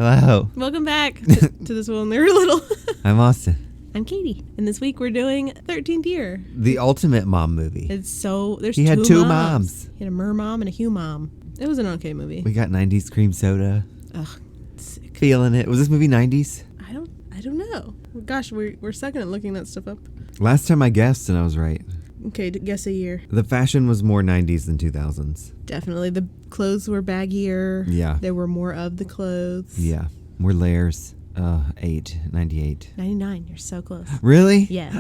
Hello. Welcome back to This Will Never Little. I'm Austin. I'm Katie. And this week we're doing 13th Year. The ultimate mom movie. There's He had two moms. He had a mer mom and a Hugh mom. It was an okay movie. We got 90s cream soda. Ugh, sick. Feeling it. Was this movie 90s? I don't know. Gosh, we're second at looking that stuff up. Last time I guessed and I was right. Okay, guess a year. The fashion was more 90s than 2000s. Definitely. The clothes were baggier. Yeah. There were more of the clothes. Yeah. More layers. 98. 99. You're so close. Really? Yes.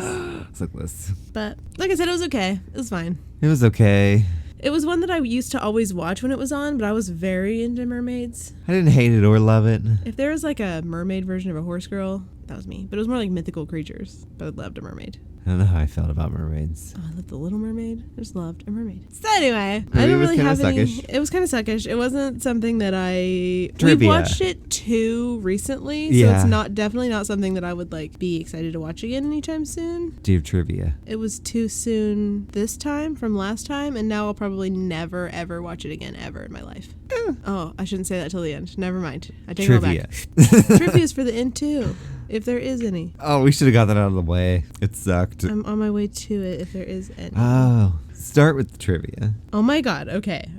So close. But like I said, it was okay. It was fine. It was okay. It was one that I used to always watch when it was on, but I was very into mermaids. I didn't hate it or love it. If there was like a mermaid version of a horse girl, that was me. But it was more like mythical creatures. But I loved a mermaid. I don't know how I felt about mermaids. Oh, I loved the Little Mermaid. I just loved a mermaid. So anyway, Maybe I don't really have any. suckish. It was kind of suckish. It wasn't something that we Trivia. watched it too recently, so Yeah. it's definitely not something that I would like be excited to watch again anytime soon. Do you have trivia? It was too soon this time from last time, and now I'll probably never ever watch it again ever in my life. Oh, I shouldn't say that till the end. Never mind. I take it all Trivia. back. Trivia's for the end too, if there is any. Oh, we should have got that out of the way. It sucked. I'm on my way to it if there is any. Oh, start with the trivia. Oh my god, okay.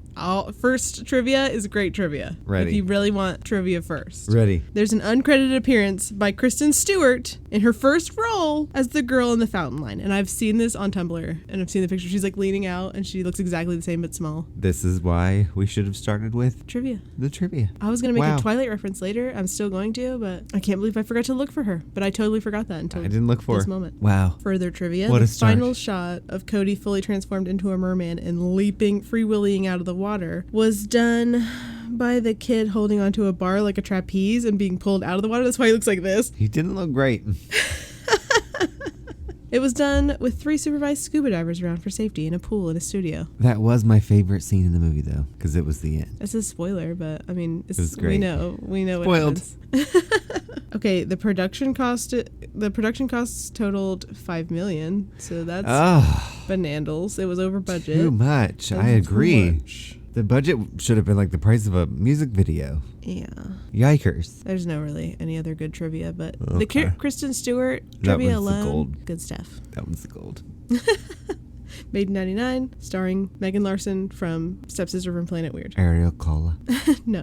First trivia is great trivia. Ready. If you really want trivia first. Ready. There's an uncredited appearance by Kristen Stewart in her first role as the girl in the fountain line. And I've seen this on Tumblr, and I've seen the picture. She's like leaning out, and she looks exactly the same but small. This is why we should have started with Trivia. the trivia. I was going to make Wow. a Twilight reference later. I'm still going to, but I can't believe I forgot to look for her. But I totally forgot that until I didn't look for this her. moment. Wow. Further trivia. What a the start. final shot of Cody fully transformed into a merman and leaping, freewheeling out of the water was done by the kid holding onto a bar like a trapeze and being pulled out of the water. That's why he looks like this. He didn't look great. It was done with 3 supervised scuba divers around for safety in a pool in a studio. That was my favorite scene in the movie, though, because it was the end. That's a spoiler, but I mean, It was great. We know Spoiled. what happens. Okay, the production costs totaled $5 million, so that's Oh, banandles. It was over budget. too much. That I was too agree. much. The budget should have been like the price of a music video. Yeah. Yikers. There's no really any other good trivia, but Okay. Kristen Stewart That trivia one's the alone, gold. good stuff. That one's the gold. Made in 99, starring Megan Larson from Stepsister from Planet Weird. Ariel Cola. No.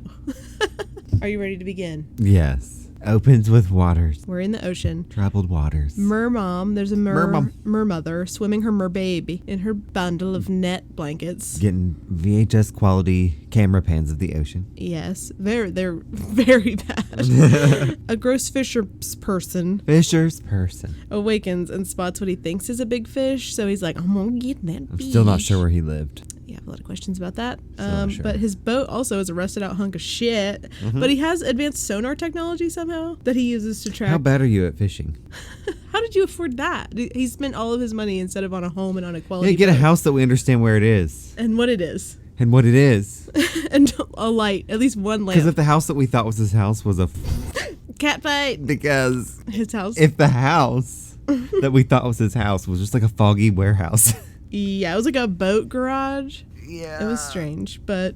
Are you ready to begin? Yes. Opens with waters. We're in the ocean. Troubled waters. Mermom, there's a Mermom. mermother swimming her merbaby in her bundle of net blankets. Getting VHS quality camera pans of the ocean. Yes, they're very bad. A gross fisher's person Fisher's person. awakens and spots what he thinks is a big fish, so he's like, I'm gonna get that I'm still not sure where he lived. You have a lot of questions about that. Still not sure. But his boat also is a rusted out hunk of shit. But he has advanced sonar technology somehow that he uses to track. How bad are you at fishing? How did you afford that? He spent all of his money instead of on a home and on a quality Yeah, get a boat. house that we understand where it is. And what it is. And what it is. And a light. At least one Because if lamp. the house that we thought was his house was a... Cat fight. Because His house. if the house that we thought was his house was just like a foggy warehouse. Yeah, it was like a boat garage. Yeah. It was strange, but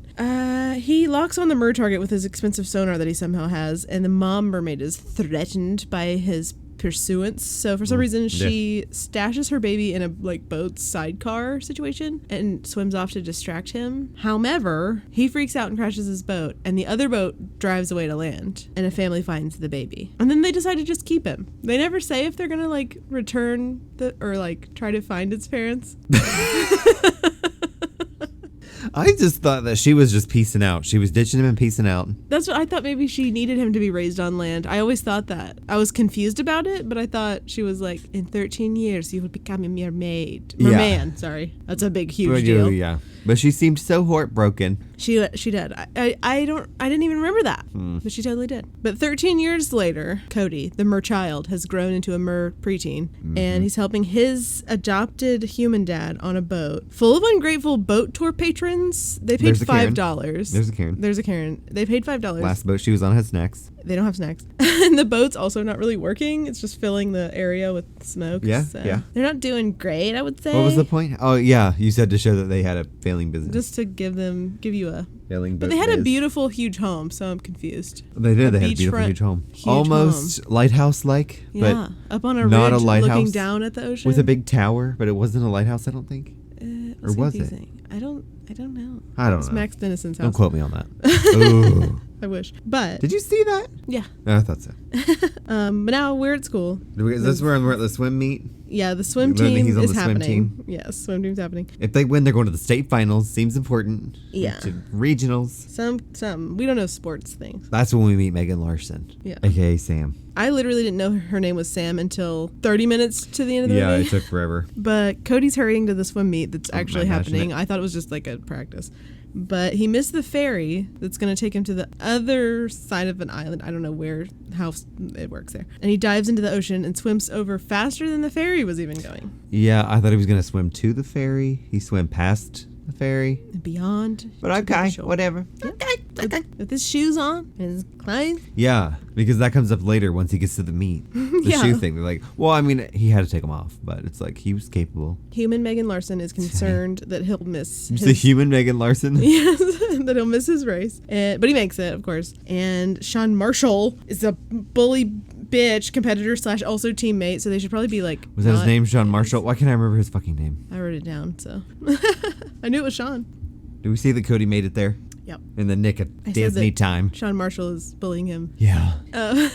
he locks on the mer target with his expensive sonar that he somehow has, and the mom mermaid is threatened by his pursuance. So for some reason, she stashes her baby in a boat sidecar situation and swims off to distract him. However, he freaks out and crashes his boat, and the other boat drives away to land, and a family finds the baby. And then they decide to just keep him. They never say if they're gonna return or try to find its parents. I just thought that she was just peacing out. She was ditching him and peacing out. That's what I thought. Maybe she needed him to be raised on land. I always thought that. I was confused about it, but I thought she was like, in 13 years, you will become a mermaid. Merman, sorry. That's a big, huge deal. Yeah. But she seemed so heartbroken. She did. I didn't even remember that, but she totally did. But 13 years later, Cody, the mer child, has grown into a mer preteen, and he's helping his adopted human dad on a boat full of ungrateful boat tour patrons. They paid $5. There's a Karen. There's a Karen. They paid $5. Last boat she was on had snacks. They don't have snacks. And the boat's also not really working. It's just filling the area with smoke. Yeah, so yeah. They're not doing great, I would say. What was the point? Oh, yeah. You said to show that they had a family failing business. Just to give you a... Failing But they had a beautiful, huge home, so I'm confused. They did. They had a beautiful, huge home. Almost lighthouse-like, yeah, but up on a not ridge a lighthouse, looking down at the ocean. with a big tower, but it wasn't a lighthouse, I don't think. Or was confusing. I don't know. I don't it's know. Max Denison's house. Don't quote me on that. Ooh. I wish. But Did you see that? yeah. I thought so. But now we're at school. Is this where we're at the swim meet? Yeah, the swim Learning team he's on is the swim happening. team. Yes, swim team's happening. If they win, they're going to the state finals. Seems important. Yeah. To regionals. Some we don't know sports things. That's when we meet Megan Larson. Yeah. AKA Sam. I literally didn't know her name was Sam until 30 minutes to the end of the Yeah, movie. it took forever. But Cody's hurrying to the swim meet that's actually happening. it. I thought it was just like a practice. But he missed the ferry that's going to take him to the other side of an island. I don't know how it works there. And he dives into the ocean and swims over faster than the ferry was even going. Yeah, I thought he was going to swim to the ferry. He swam past the ferry. And beyond. But okay, whatever. Yeah. Okay. With his shoes on and his clothes. Yeah, because that comes up later once he gets to the meet. The Yeah. shoe thing. They're like, well, I mean, he had to take them off, but it's like he was capable. Human Megan Larson is concerned that he'll miss The human Megan Larson? Yes, that he'll miss his race. But he makes it, of course. And Sean Marshall is a bully bitch competitor / also teammate, so they should probably be like... Was that his name, Sean Marshall? Why can't I remember his fucking name? I wrote it down, so... I knew it was Sean. Do we see that Cody made it there? Yep. In the nick of I said Disney that time. Sean Marshall is bullying him. Yeah. Uh,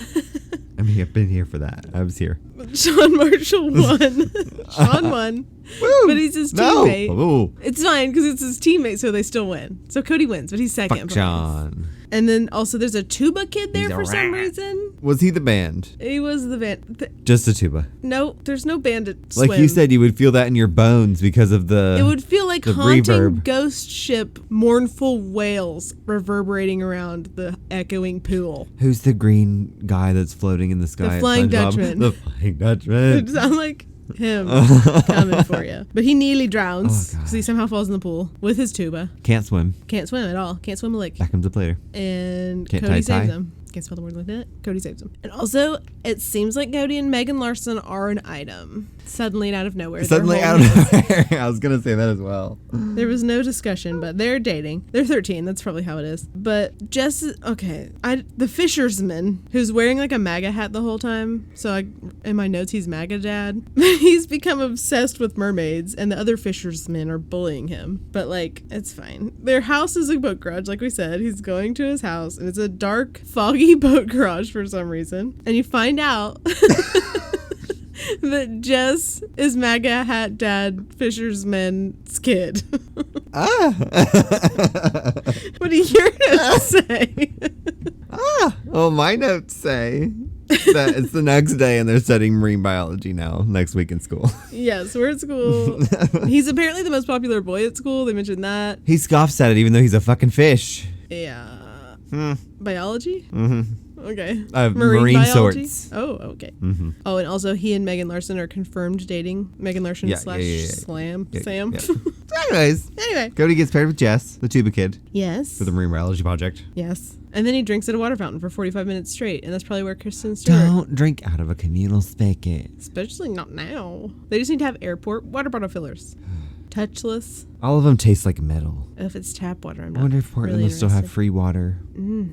I mean, I've been here for that. I was here. Sean Marshall won. Sean won. Woo! But he's his No! teammate. Ooh. It's fine because it's his teammate, so they still win. So Cody wins, but he's second. Fuck Sean. And then also there's a tuba kid there He's a for some rat. reason. Was he the band? He was the band. Just a tuba. No, there's no band at swim. Like you said, you would feel that in your bones because of the... It would feel like the haunting reverb. ghost ship mournful wails reverberating around the echoing pool. Who's the green guy that's floating in the sky? The at Flying SpongeBob? Dutchman. The Flying Dutchman. It sounds like him coming for you. But he nearly drowns Oh, God. because he somehow falls in the pool with his tuba. Can't swim. Can't swim at all. Can't swim a lick. That comes up later. And Can't Cody tie. saves him. Can't spell the word like that. Cody saves him. And also, it seems like Cody and Megan Larson are an item. Suddenly and out of nowhere. Suddenly they're out of homies. nowhere. I was going to say that as well. There was no discussion, but they're dating. They're 13. That's probably how it is. But the fisherman who's wearing like a MAGA hat the whole time. So in my notes, he's MAGA dad. He's become obsessed with mermaids, and the other fishermen are bullying him. But like, it's fine. Their house is a boat garage, like we said. He's going to his house, and it's a dark, foggy boat garage for some reason. And you find out that Jess is MAGA hat dad fisherman's kid. Ah. What do your notes say? Well, my notes say that it's the next day and they're studying marine biology now, next week in school. Yes, we're at school. He's apparently the most popular boy at school. They mentioned that. He scoffs at it even though he's a fucking fish. Yeah. Biology? Mm-hmm. Okay. Marine biology? sorts. Oh, okay. Mm-hmm. Oh, and also he and Megan Larson are confirmed dating. Megan Larson / Slam. Sam. Yeah. So anyways, Anyway. Cody gets paired with Jess, the tuba kid, Yes. for the marine biology project. Yes. And then he drinks at a water fountain for 45 minutes straight, and that's probably where Kristen Stewart... Don't drink out of a communal spigot. Especially not now. They just need to have airport water bottle fillers. Touchless. All of them taste like metal. If it's tap water, I'm not I wonder if Portland really will still have interested. free water.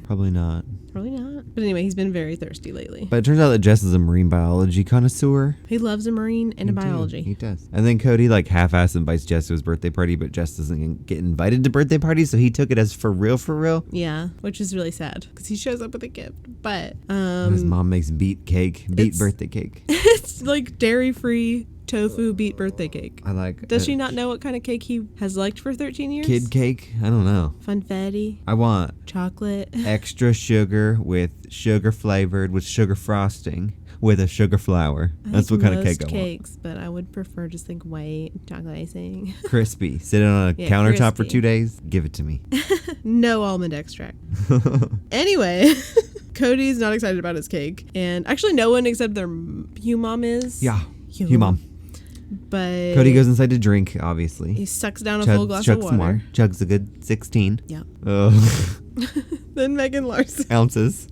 Probably not. Probably not. But anyway, he's been very thirsty lately. But it turns out that Jess is a marine biology connoisseur. He loves a marine and a biology. He does. And then Cody like half-ass invites Jess to his birthday party, but Jess doesn't get invited to birthday parties, so he took it as for real, for real. Yeah, which is really sad because he shows up with a gift. But His mom makes beet it's- birthday cake. it's like dairy-free tofu beet birthday cake. I like. Does she not know what kind of cake he has liked for 13 years? Kid cake? I don't know. Funfetti, I want chocolate. extra sugar with sugar flavored with sugar frosting with a sugar flour. I That's like what kind of most cake I want. cakes, but I would prefer just like white chocolate icing. Crispy. Sit it on a Yeah, countertop for crispy. 2 days. Give it to me. No almond extract. Anyway, Cody's not excited about his cake, and actually no one except their Hugh mom is. Yeah. Hugh Hugh mom. But Cody goes inside to drink, obviously. he sucks down a full glass of chugs water. more. Chugs a good 16. Yeah. Then Megan Larson. Ounces.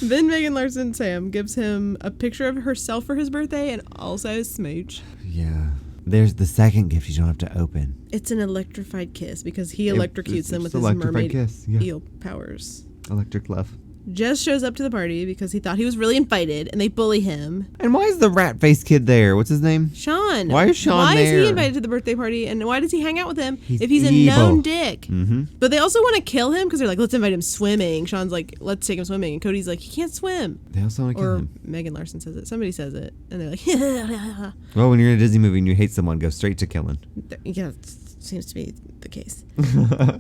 Then Megan Larson Sam gives him a picture of herself for his birthday and also smooch. Yeah. There's the second gift you don't have to open. It's an electrified kiss because he electrocutes them with It's his electrified mermaid kiss, yeah. eel powers. Electric love. Jess shows up to the party because he thought he was really invited, and they bully him. And why is the rat-faced kid there? What's his name? Sean. Why is Sean there? Why is there? he invited to the birthday party, and why does he hang out with him if he's evil. a known dick? Mm-hmm. But they also want to kill him because they're like, let's invite him swimming. Sean's like, let's take him swimming. And Cody's like, he can't swim. They also want to kill Or him. Megan Larson says it. Somebody says it. And they're like, Well, when you're in a Disney movie and you hate someone, go straight to killing. yeah, it seems to be the case.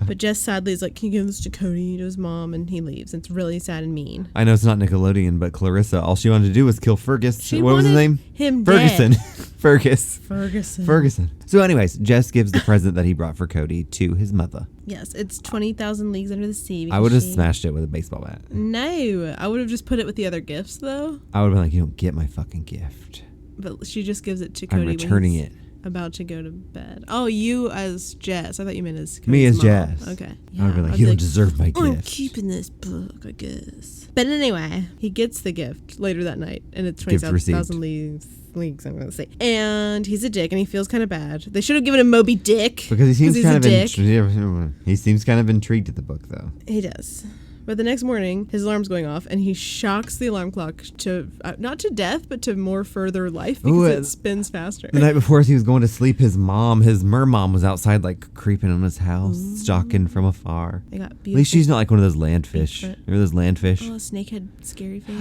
But Jess sadly is like, can you give this to Cody, to his mom? And he leaves. It's really sad and mean. I know it's not Nickelodeon, but Clarissa, all she wanted to do was kill Fergus. She What was his wanted name? him Ferguson. dead. Ferguson. So anyways, Jess gives the present that he brought for Cody to his mother. Yes, it's 20,000 Leagues Under the Sea. I would have smashed it with a baseball bat. No, I would have just put it with the other gifts, though. I would have been like, you don't get my fucking gift. But she just gives it to Cody. I'm returning it. About to go to bed. Oh, you as Jess. I thought you meant as Cody's Me as mom. Jess. Okay. I would be like, you don't deserve my I'm gift. keeping this book, I guess. But anyway, he gets the gift later that night, and it's Gift 20,000 leagues, I'm going to say. And he's a dick, and he feels kind of bad. They should have given him Moby Dick. Because he seems he's kind a of dick. he seems kind of intrigued at the book, though. He does. But the next morning, his alarm's going off, and he shocks the alarm clock to, not to death, but to more further life because it spins faster. The night before, as he was going to sleep, his mer mom, was outside, like, creeping on his house, stalking from afar. They got beautiful. At least she's not like one of those landfish. Bigfoot. Remember those landfish? Oh, snakehead scary fish.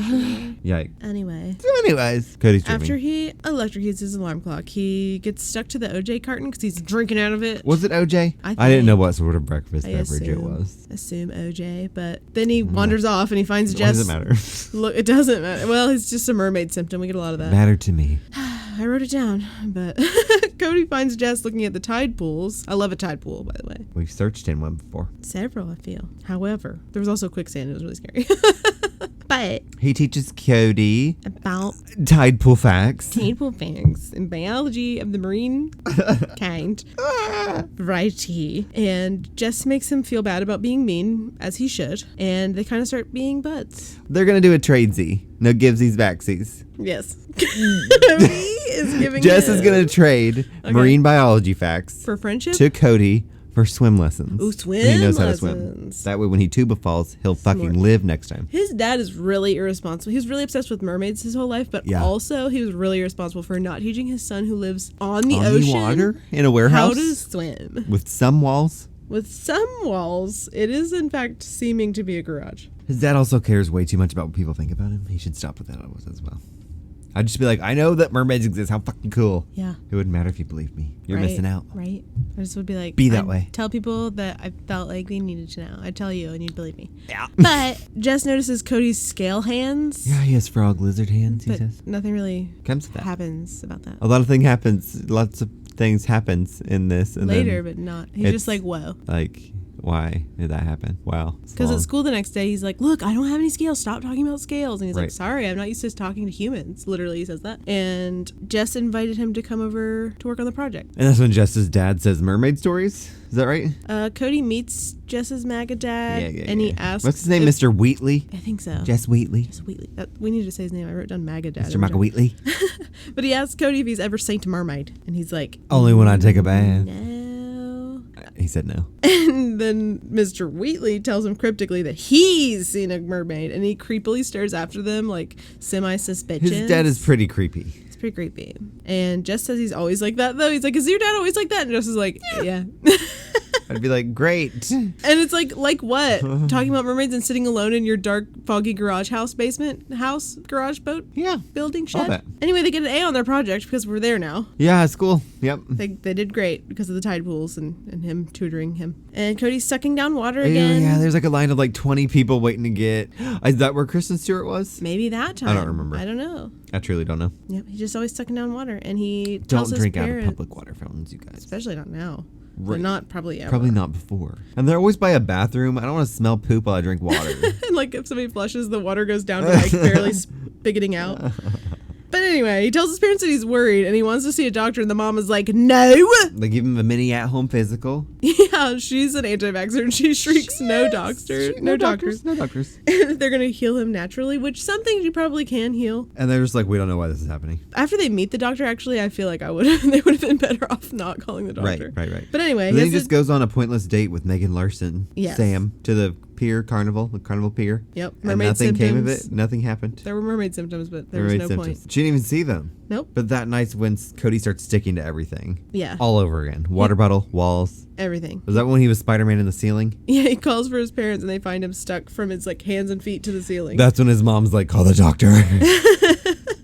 Yikes. Anyway. So anyways, Cody's dreaming. After he electrocutes his alarm clock, he gets stuck to the OJ carton because he's drinking out of it. Was it OJ? I didn't know what sort of breakfast I beverage it was. Assume OJ, but then he wanders off and he finds Why Jess. does it matter? Look, it doesn't matter. Well, it's just a mermaid symptom. We get a lot of that. Matter to me. I wrote it down, but Cody finds Jess looking at the tide pools. I love a tide pool, by the way. We've searched in one before. Several, I feel. However, there was also quicksand. It was really scary. But He teaches Cody about tide pool facts. tide pool facts and biology of the marine kind variety, and Jess makes him feel bad about being mean, as he should, and they kind of start being buds. They're going to do a tradesy. No givesies, backsies. Yes. He is giving Jess is him- going to trade marine biology facts for friendship to Cody for swim lessons. Ooh, swim He knows how to swim. lessons. That way, when he tuba falls, he'll fucking Smart. live next time. His dad is really irresponsible. He was really obsessed with mermaids his whole life, but Yeah. also he was really irresponsible for not teaching his son who lives on the On ocean the water in a how warehouse to swim. with some walls. With some walls, it is in fact seeming to be a garage. His dad also cares way too much about what people think about him. He should stop with that as well. I'd just be like, I know that mermaids exist. How fucking cool. Yeah. It wouldn't matter if you believed me. You're Right, missing out. Right. I just would be like, Be that I'd way. Tell people that I felt like they needed to know. I'd tell you and you'd believe me. Yeah. But Jess notices Cody's scale hands. Yeah, he has frog lizard hands, he But says. nothing really Comes to that. happens about that. A lot of things happens. Lots of things happens in this. And Later, then, but not. He's it's just like, whoa. like, why did that happen? Wow. Because at school the next day, he's like, look, I don't have any scales. Stop talking about scales. And he's like, Right. sorry, I'm not used to talking to humans. Literally, he says that. And Jess invited him to come over to work on the project. And that's when Jess's dad says mermaid stories. Is that right? Cody meets Jess's MAGA dad, and he asks... What's his name? if- Mr. Wheatley? I think so. Jess Wheatley. Jess Wheatley. We need to say his name. I wrote down MAGA dad. Mr. Michael Wheatley. But he asks Cody if he's ever Saint Mermaid. And he's like... Only when I take a bath. No. He said no. And then Mr. Wheatley tells him cryptically that he's seen a mermaid, and he creepily stares after them like semi-suspicious. His dad is pretty creepy. It's pretty creepy. And Jess says he's always like that, though. He's like, is your dad always like that? And Jess is like, yeah. I'd be like, great. And it's like what? Talking about mermaids and sitting alone in your dark, foggy garage house garage boat? Yeah. Building All shed? that. Anyway, they get an A on their project because we're there now. Yeah, it's cool. Yep. They did great because of the tide pools and him tutoring him. And Cody's sucking down water Ew, again. yeah, there's like a line of like 20 people waiting to get. Is that where Kristen Stewart was? Maybe that time. I don't remember. I don't know. I truly don't know. Yep, he's just always sucking down water, and he Don't tells his drink out of parents, public water fountains, you guys. especially not now. Right. But not probably ever. Probably not before. And they're always by a bathroom. I don't want to smell poop while I drink water. And like if somebody flushes, the water goes down to like barely spigoting out. But anyway, he tells his parents that he's worried and he wants to see a doctor, and the mom is like, no. They give him a mini at-home physical. Yeah, she's an anti-vaxxer and she shrieks, no doctor, no doctors. No doctors. They're going to heal him naturally, which some things you probably can heal. And they're just like, we don't know why this is happening. After they meet the doctor, actually, I feel like they would have been better off not calling the doctor. Right. But anyway. But then he just goes on a pointless date with Megan Larson, Yes. Sam, to the the carnival pier. Yep. And Mermaid nothing symptoms. came of it. Nothing happened. There were mermaid symptoms, but there was no point. She didn't even see them. Nope. But that night's when Cody starts sticking to everything. Yeah. All over again. Water bottle, walls. Everything. Was that when he was Spider-Man in the ceiling? Yeah, he calls for his parents and they find him stuck from his hands and feet to the ceiling. That's when his mom's like, call the doctor.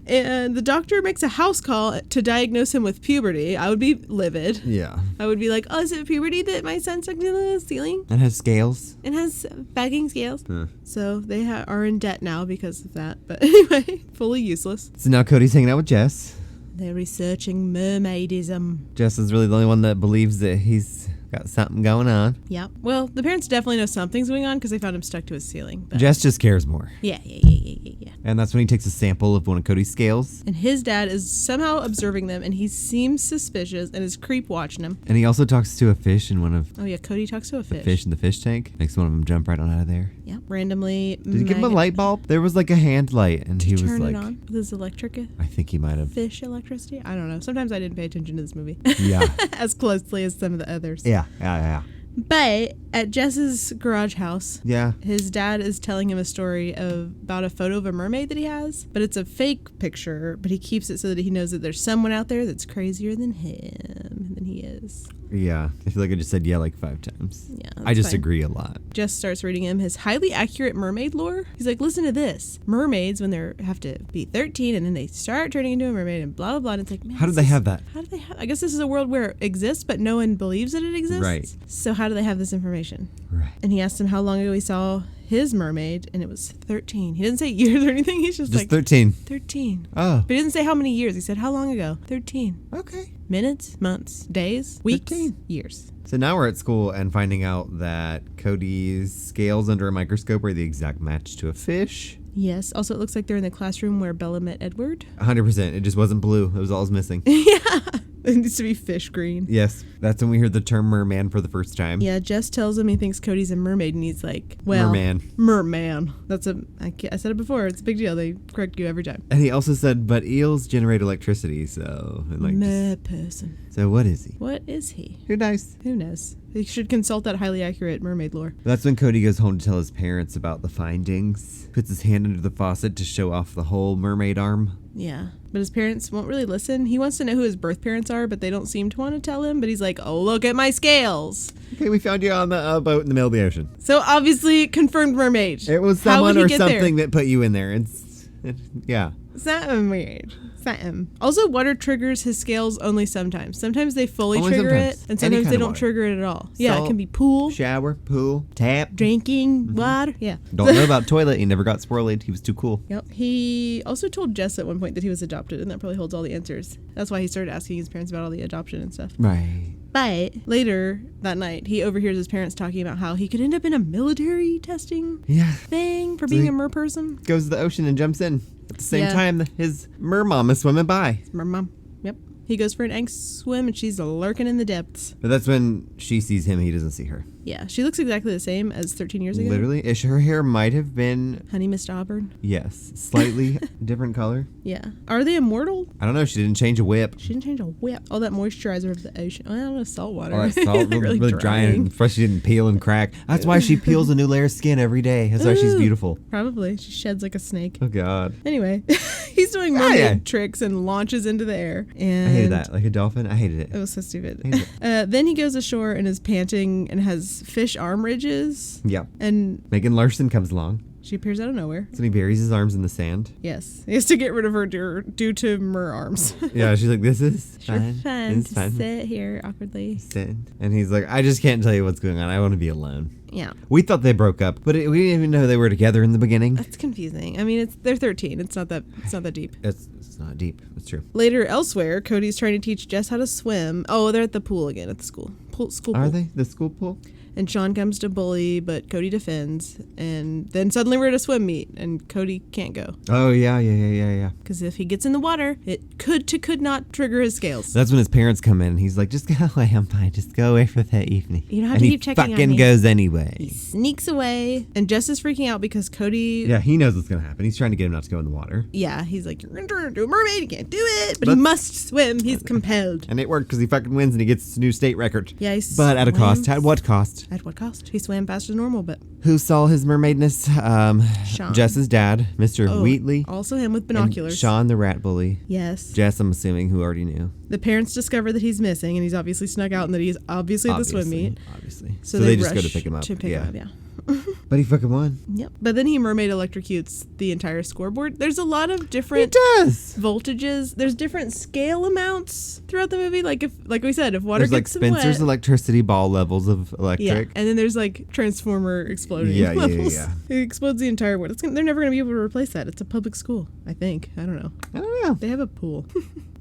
And the doctor makes a house call to diagnose him with puberty. I would be livid. Yeah. I would be like, oh, is it puberty that my son stuck to the ceiling? And has scales. And has bagging scales. Huh. So they are in debt now because of that. But anyway, fully useless. So now Cody's hanging out with Jess. They're researching mermaidism. Jess is really the only one that believes that he's got something going on. Yep. Well, the parents definitely know something's going on because they found him stuck to his ceiling. But Jess just cares more. Yeah. And that's when he takes a sample of one of Cody's scales. And his dad is somehow observing them, and he seems suspicious and is creep watching him. And he also talks to a fish in one of Oh yeah, Cody talks to a the fish in the fish tank. Makes one of them jump right on out of there. Yep. Randomly. Did he give him a light bulb? There was like a hand light, and he was Turn like, it on with his electric I think he might have. fish electricity. I don't know. Sometimes I didn't pay attention to this movie. Yeah. As closely as some of the others. Yeah. But at Jess's garage house, Yeah. his dad is telling him a story about a photo of a mermaid that he has, but it's a fake picture, but he keeps it so that he knows that there's someone out there that's crazier than he is. Yeah. I feel like I just said yeah like 5 times. Yeah, I just that's fine. agree a lot. Jess starts reading him his highly accurate mermaid lore. He's like, listen to this. Mermaids, when they have to be 13 and then they start turning into a mermaid and blah, blah, blah. And it's like, man, How did they have that? How do they have? I guess this is a world where it exists, but no one believes that it exists. Right. So how do they have this information? Right. And he asked him how long ago he saw his mermaid, and it was 13. He didn't say years or anything. He's just like 13. 13. Oh. But he didn't say how many years. He said how long ago? 13. Okay. Minutes, months, days, weeks, 13. years. So now we're at school and finding out that Cody's scales under a microscope are the exact match to a fish. Yes. Also, it looks like they're in the classroom where Bella met Edward. 100%. It just wasn't blue. It was all it was missing. Yeah. It needs to be fish green. Yes. That's when we heard the term merman for the first time. Yeah, Jess tells him he thinks Cody's a mermaid, and he's like, well, merman. I said it before. It's a big deal. They correct you every time. And he also said, but eels generate electricity, so... And person. So what is he? What is he? Who knows? Who knows? He should consult that highly accurate mermaid lore. That's when Cody goes home to tell his parents about the findings. Puts his hand under the faucet to show off the whole mermaid arm. Yeah, but his parents won't really listen. He wants to know who his birth parents are, but they don't seem to want to tell him. But he's like, oh, look at my scales. Okay, we found you on the boat in the middle of the ocean. So obviously confirmed mermaid. It was How would someone he or get something there? that put you in there. Yeah. Something weird. Something. Also, water triggers his scales only sometimes. Sometimes they fully Only trigger sometimes. it, and Any sometimes kind they of don't water. trigger it at all. Yeah, it Salt, can be pool, Shower, pool, tap. drinking, water. Yeah. Don't know about toilet. He never got spoiled. He was too cool. Yep. He also told Jess at one point that he was adopted, and that probably holds all the answers. That's why he started asking his parents about all the adoption and stuff. Right. But later that night, he overhears his parents talking about how he could end up in a military testing Yeah. thing for So being he- a mer person. Goes to the ocean and jumps in. At the same Yeah. time, his mer mom is swimming by. Mer mom. Yep. He goes for an angst swim, and she's lurking in the depths. But that's when she sees him. He doesn't see her. Yeah, she looks exactly the same as 13 years ago. Literally. Her hair might have been, Honey Mist Auburn. yes, slightly different color. Yeah. Are they immortal? I don't know. She didn't change a whip. She didn't change a whip. All that moisturizer of the ocean. Well, I don't know, salt water. All that salt really dry drying. and fresh. She didn't peel and crack. That's why she peels a new layer of skin every day. That's why she's Ooh. beautiful. Probably. She sheds like a snake. Oh, God. Anyway, he's doing mermaid yeah. tricks and launches into the air. And I hated that. Like a dolphin. I hated it. It was so stupid. Hated Then he goes ashore and is panting and has fish arm ridges. Yeah. And Megan Larson comes along. she appears out of nowhere. So he buries his arms in the sand. Yes. He has to get rid of her due to mer arms. Yeah, she's like, this is Sure fun. fun It's to fun. sit here awkwardly. Sit. And he's like, I just can't tell you what's going on. I want to be alone. Yeah. We thought they broke up, but we didn't even know they were together in the beginning. That's confusing. I mean, they're 13. It's not that deep. It's not deep. It's true. Later, elsewhere, Cody's trying to teach Jess how to swim. Oh, they're at the pool again at the school. school Are pool. they? The school pool? And Sean comes to bully, but Cody defends. And then suddenly we're at a swim meet, and Cody can't go. Oh, yeah. Because if he gets in the water, it could not trigger his scales. That's when his parents come in, and he's like, just go away, I'm fine. Just go away for that evening. You don't have to keep checking on me. And he fucking goes anyway. He sneaks away, and Jess is freaking out because Cody... Yeah, he knows what's going to happen. He's trying to get him not to go in the water. Yeah, he's like, you're going to turn into a mermaid, you can't do it. But he must swim. He's compelled. And it worked because he fucking wins and he gets a new state record. Yeah, but at a cost. At what cost? At what cost? He swam faster than normal, but... Who saw his mermaidness? Sean. Jess's dad, Mr. Wheatley. Also him with binoculars. And Sean the rat bully. Yes. Jess, I'm assuming, who already knew. The parents discover that he's missing, and he's obviously snuck out, and that he's obviously at the swim meet. Obviously. So they just go rush to pick him up. Yeah. But he fucking won. Yep. But then he mermaid electrocutes the entire scoreboard. There's a lot of different voltages. There's different scale amounts throughout the movie. Like we said, if water there's gets like Spencer's wet, electricity ball levels of electric. Yeah. And then there's like transformer exploding levels. Yeah. It explodes the entire world. They're never going to be able to replace that. It's a public school, I think. I don't know. They have a pool.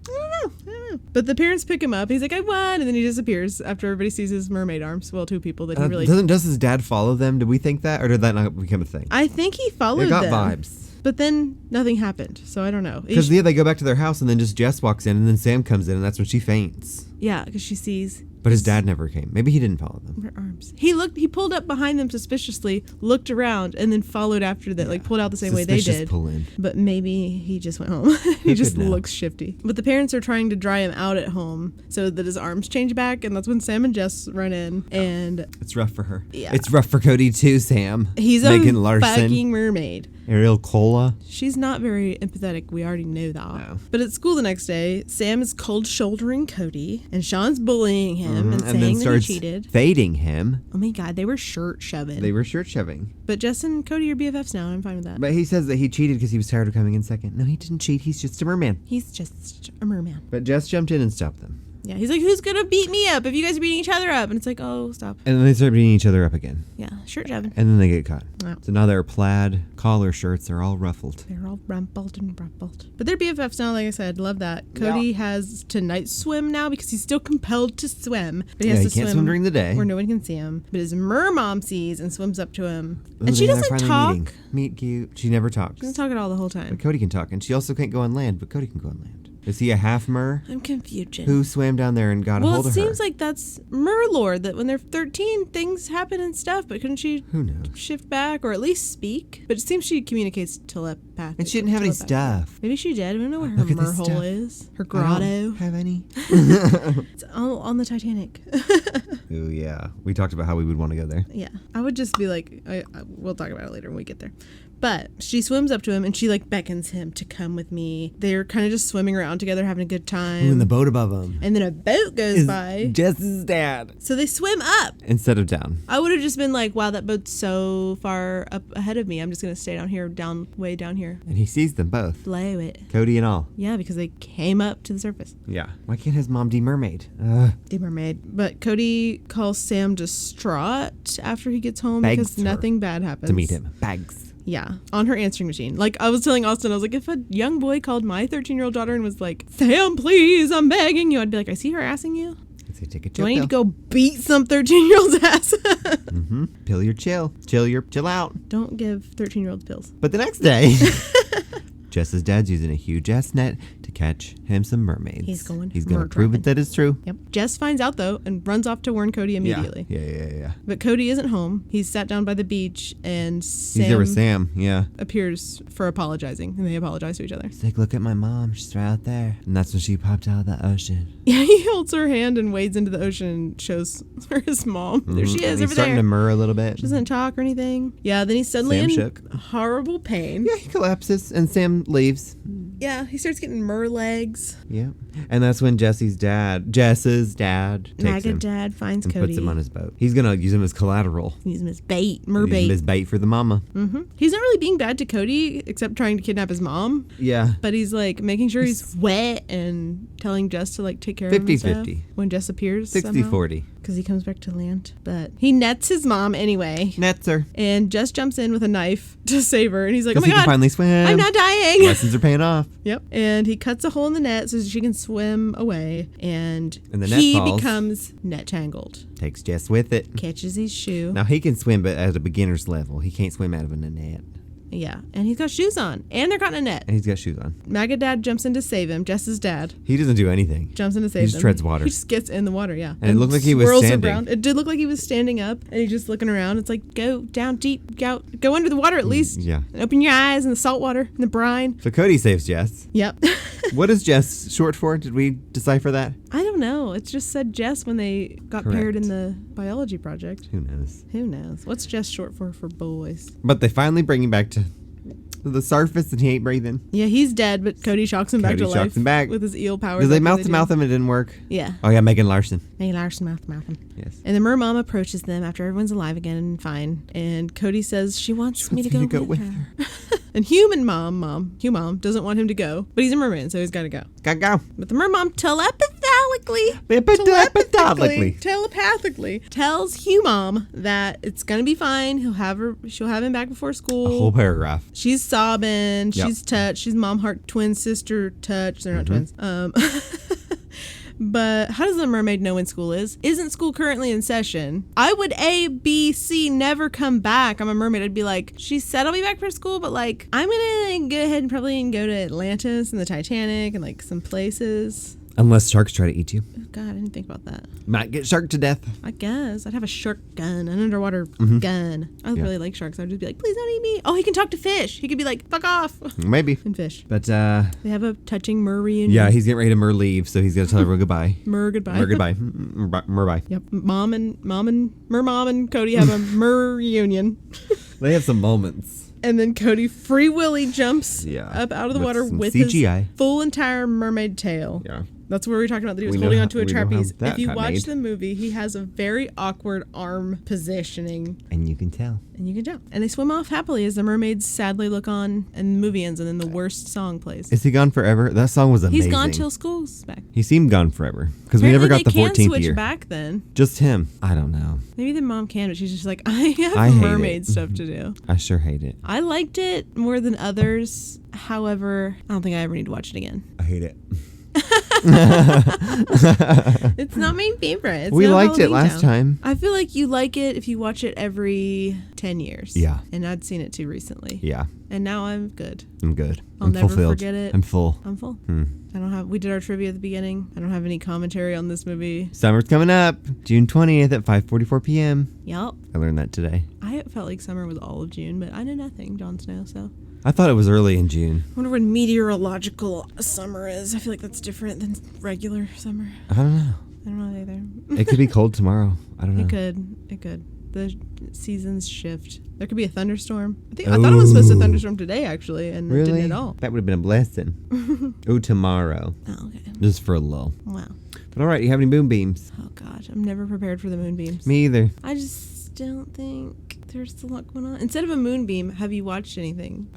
I don't know. But the parents pick him up. He's like, I won. And then he disappears after everybody sees his mermaid arms. Well, two people that he really... Does his dad follow them? Did we think that? Or did that not become a thing? I think he followed them. It got vibes. But then nothing happened. So I don't know. Because they go back to their house and then just Jess walks in and then Sam comes in and that's when she faints. Yeah, because she sees... But his dad never came. Maybe he didn't follow them. Her arms. He pulled up behind them suspiciously, looked around, and then followed after them. Like pulled out the same way they did. Pull in. But maybe he just went home. He just looks shifty. But the parents are trying to dry him out at home so that his arms change back, and that's when Sam and Jess run in. And it's rough for her. Yeah. It's rough for Cody too, Sam. He's Megan a Larson. fucking mermaid. Ariel Cola. She's not very empathetic. We already know that. No. But at school the next day, Sam is cold shouldering Cody, and Sean's bullying him and saying that he cheated. Fading him. Oh my God, they were shirt shoving. But Jess and Cody are BFFs now, and I'm fine with that. But he says that he cheated because he was tired of coming in second. No, he didn't cheat. He's just a merman. He's just a merman. But Jess jumped in and stopped them. Yeah, he's like, who's gonna beat me up if you guys are beating each other up? And it's like, oh, stop. And then they start beating each other up again. Yeah, shirt shoving. And then they get caught. Wow. So now their plaid collar shirts are all ruffled. They're all rumpled and rumpled. But they're BFFs now, like I said. Love that. Cody has to night swim now because he's still compelled to swim. But he has to can't swim during the day. where no one can see him. But his mermom sees and swims up to him. Ooh, and she doesn't talk. Meet cute. She never talks. She doesn't talk at all the whole time. But Cody can talk. And she also can't go on land, but Cody can go on land. Is he a half mer? I'm confused. Who swam down there and got a hold of her? Well, it seems like that's mer lore, that when they're 13, things happen and stuff, but couldn't she shift back or at least speak? But it seems she communicates telepathically. And she didn't have any stuff. Maybe she did. I don't know where her mer hole is. Her grotto. I don't have any. It's all on the Titanic. Ooh, yeah. We talked about how we would want to go there. Yeah. I would just be like, we'll talk about it later when we get there. But she swims up to him and she like beckons him to come with me. They're kind of just swimming around together, having a good time. Ooh, and the boat above them. And then a boat goes by. Jess's dad. So they swim up. Instead of down. I would have just been like, wow, that boat's so far up ahead of me. I'm just going to stay down here, way down here. And he sees them both. Blow it. Cody and all. Yeah, because they came up to the surface. Yeah. Why can't his mom de-mermaid? De-mermaid. But Cody calls Sam distraught after he gets home because nothing bad happens. To meet him. Bags. Yeah, on her answering machine. Like, I was telling Austin, I was like, if a young boy called my 13-year-old daughter and was like, Sam, please, I'm begging you, I'd be like, I see her assing you. I'd say, take a chill. Do I need to go beat some 13-year-old's ass? Pill your chill. Chill out. Don't give 13-year-olds pills. But the next day, Jess's dad's using a huge ass net to catch him some mermaids. He's going to prove it that it's true. Yep. Jess finds out, though, and runs off to warn Cody immediately. Yeah. But Cody isn't home. He's sat down by the beach, and Sam... He's there with Sam, yeah. ...appears for apologizing, and they apologize to each other. He's like, look at my mom. She's right out there. And that's when she popped out of the ocean. Yeah, he holds her hand and wades into the ocean and shows her his mom. There she is, over there. He's starting to murr a little bit. She doesn't talk or anything. Yeah, then he's suddenly in horrible pain. Yeah, he collapses, and Sam leaves. Yeah, he starts getting mer legs. Yeah. And that's when Jess's dad takes him. Dad finds and Cody. Puts him on his boat. He's going to use him as collateral. Use him as bait, mer bait. Use him as bait for the mama. Mm-hmm. He's not really being bad to Cody, except trying to kidnap his mom. Yeah. But he's like making sure he's wet and telling Jess to like take care of him. 50-50. When Jess appears 60-40. Because he comes back to land. But he nets his mom anyway. Nets her. And Jess jumps in with a knife to save her. And he's like, oh my God, he can finally swim. I'm not dying. Lessons are paying off. Yep. And he cuts a hole in the net so she can swim away, and the net he falls. becomes net tangled. Takes Jess with it. Catches his shoe. Now he can swim, but at a beginner's level. He can't swim out of a net. Yeah, and he's got shoes on, and they're caught in a net. And he's got shoes on. Maggot Dad jumps in to save him. Jess's dad He doesn't do anything. jumps in to save him. He just treads water. He just gets in the water, yeah. And it looked like he was swirls standing. around. It did look like he was standing up, and he's just looking around. It's like, go down deep, go under the water at least. Yeah. And open your eyes in the salt water, in the brine. So Cody saves Jess. Yep. What is Jess short for? Did we decipher that? I don't know. It just said Jess when they got Correct. paired in the biology project. Who knows? Who knows? What's Jess short for boys? But they finally bring him back to the surface and he ain't breathing. Yeah, he's dead, but Cody shocks him back Cody to shocks life him back. with his eel powers. Did they like mouth to do. mouth him and it didn't work? Yeah. Oh yeah, Megan Larson. Hey, Larson mouth him. Yes. And the mermom approaches them after everyone's alive again and fine. And Cody says she wants me to go with her. And Hugh Mom doesn't want him to go, but he's a merman, so he's got to go. Gotta go. But the mermom telepathically tells Hugh Mom that it's gonna be fine. She'll have him back before school. A whole paragraph. She's sobbing. Yep. She's touched. She's mom heart twin sister touched. They're not twins. But how does the mermaid know when school is? Isn't school currently in session? I would A, B, C never come back. I'm a mermaid. I'd be like, she said I'll be back for school, but like, I'm gonna go ahead and probably go to Atlantis and the Titanic and like some places. Unless sharks try to eat you. Oh God, I didn't think about that. Might get sharked to death. I guess I'd have a shark gun, an underwater gun. I really like sharks. I'd just be like, please don't eat me. Oh, he can talk to fish. He could be like, fuck off. Maybe. And fish. But They have a touching mer reunion. yeah, he's getting ready to leave, so he's gonna tell everyone goodbye. Goodbye. Goodbye. Bye. Yep. Mom and Cody have a mer reunion. They have some moments. And then Cody Free Willy jumps Yeah. up out of the water some with CGI. his full entire mermaid tail. Yeah. That's where we talked about that he was We know holding how- onto a we know how trapeze. that If you got watch made. the movie, he has a very awkward arm positioning. And you can tell. And you can tell. And they swim off happily as the mermaids sadly look on and the movie ends and then the worst song plays. Is he gone forever? That song was amazing. He's gone till school's back. He seemed gone forever. Because we never got the 14th They can switch year. back then. Just him. I don't know. Maybe the mom can, but she's just like, I have I hate mermaid it. stuff to do. I sure hate it. I liked it more than others. However, I don't think I ever need to watch it again. I hate it. It's not my favorite. It's We no liked it Halloween last Town. time. I feel like you like it if you watch it every 10 years. Yeah. And I'd seen it too recently. Yeah. And now I'm good. I'm good. I'll I'm never fulfilled. forget it. I'm full. I'm full. We did our trivia at the beginning. I don't have any commentary on this movie. Summer's coming up. June 20th at 5:44 p.m. Yup. I learned that today. I felt like summer was all of June, but I know nothing, Jon Snow, so. I thought it was early in June. I wonder when meteorological summer is. I feel like that's different than regular summer. I don't know. I don't know either. It could be cold tomorrow. I don't know. It could. The seasons shift. There could be a thunderstorm. I thought it was supposed to thunderstorm today, actually, and it Really? didn't at all. That would have been a blessing. Ooh, tomorrow. Oh, okay. Just for a lull. Wow. But all right, you have any moonbeams? Oh, God. I'm never prepared for the moonbeams. Me either. I just don't think there's a lot going on. Instead of a moonbeam, have you watched anything?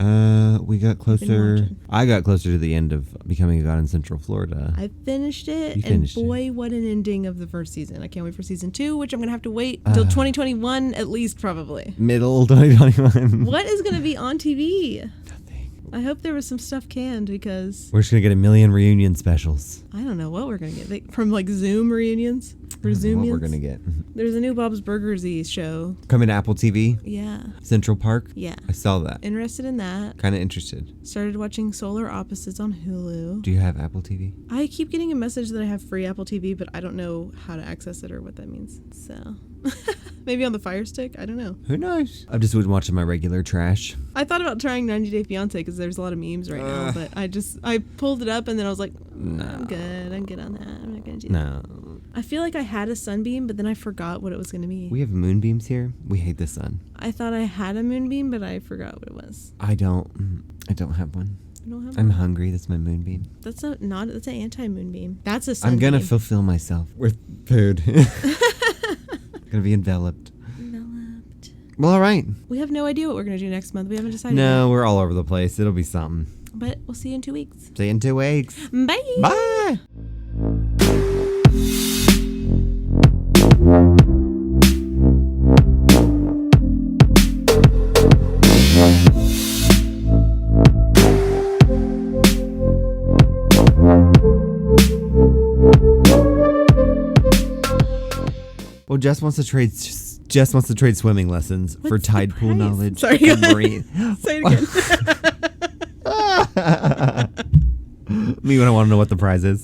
We got closer. watching. I got closer to the end of Becoming a God in Central Florida. I finished it, You finished and boy, what an ending of the first season. I can't wait for season 2, which I'm going to have to wait until 2021 at least, probably. Middle 2021. What is going to be on TV? Nothing. I hope there was some stuff canned because We're just gonna get a million reunion specials. I don't know what we're going to get. From like Zoom reunions? Or What Zoomians? we're gonna get. There's a new Bob's Burgers-y show. Coming to Apple TV. Yeah. Central Park. Yeah. I saw that. Interested in that. Kind of interested. Started watching Solar Opposites on Hulu. Do you have Apple TV? I keep getting a message that I have free Apple TV, but I don't know how to access it or what that means. So maybe on the Fire Stick? I don't know. Who knows? I've just been watching my regular trash. I thought about trying 90 Day Fiancé because there's a lot of memes right now, but I pulled it up and then I was like, No. I'm good on that. I'm not going to do that. No. I feel like I had a sunbeam, but then I forgot what it was going to be. We have moonbeams here. We hate the sun. I thought I had a moonbeam, but I forgot what it was. I don't have one. I don't have I'm one. hungry. That's my moonbeam. That's an anti-moonbeam. That's a sunbeam. I'm gonna fulfill myself with food. Gonna be enveloped. Enveloped. Well, all right. We have no idea what we're going to do next month. We haven't decided No, yet. we're all over the place. It'll be something. But we'll see you in 2 weeks. See you in 2 weeks. Bye. Bye. Jess wants to trade swimming lessons for What's the tide pool price? knowledge. Sorry. And marine. Say it again. Me when I want to know what the prize is.